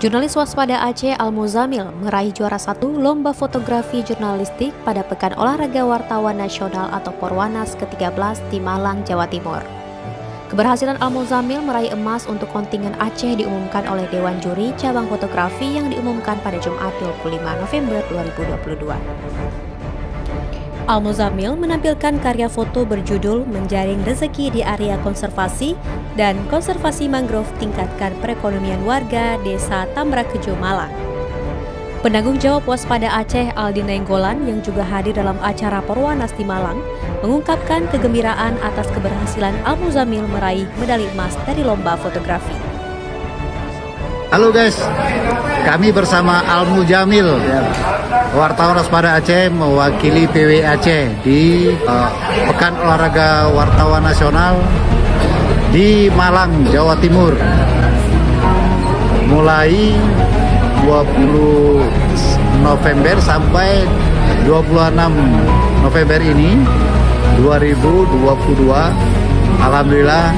Jurnalis Waspada Aceh Al-Muzamil meraih juara 1 Lomba Fotografi Jurnalistik pada Pekan Olahraga Wartawan Nasional atau Porwanas ke-13 di Malang, Jawa Timur. Keberhasilan Al-Muzamil meraih emas untuk kontingen Aceh diumumkan oleh Dewan Juri Cabang Fotografi yang diumumkan pada Jumat 25 November 2022. Al-Muzamil menampilkan karya foto berjudul Menjaring Rezeki di Area Konservasi dan Konservasi Mangrove Tingkatkan Perekonomian Warga Desa Tambrakejo, Malang. Penanggung jawab Waspada Aceh Aldi Nainggolan yang juga hadir dalam acara Porwanas di Malang mengungkapkan kegembiraan atas keberhasilan Al-Muzamil meraih medali emas dari lomba fotografi. Halo guys, kami bersama Al-Muzamil, wartawan Waspada Aceh mewakili PW Aceh di Pekan Olahraga Wartawan Nasional di Malang, Jawa Timur. Mulai 20 November sampai 26 November ini 2022. Alhamdulillah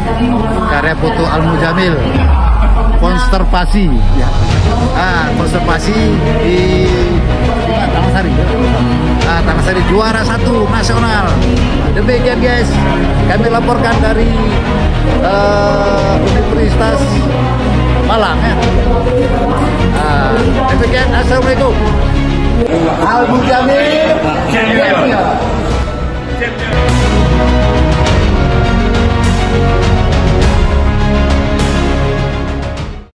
karya foto Al-Muzamil konservasi konservasi di Tanah Sari juara 1 nasional. Demikian guys, kami laporkan dari Universitas Malang ya. Demikian, assalamualaikum. Al-Muzamil.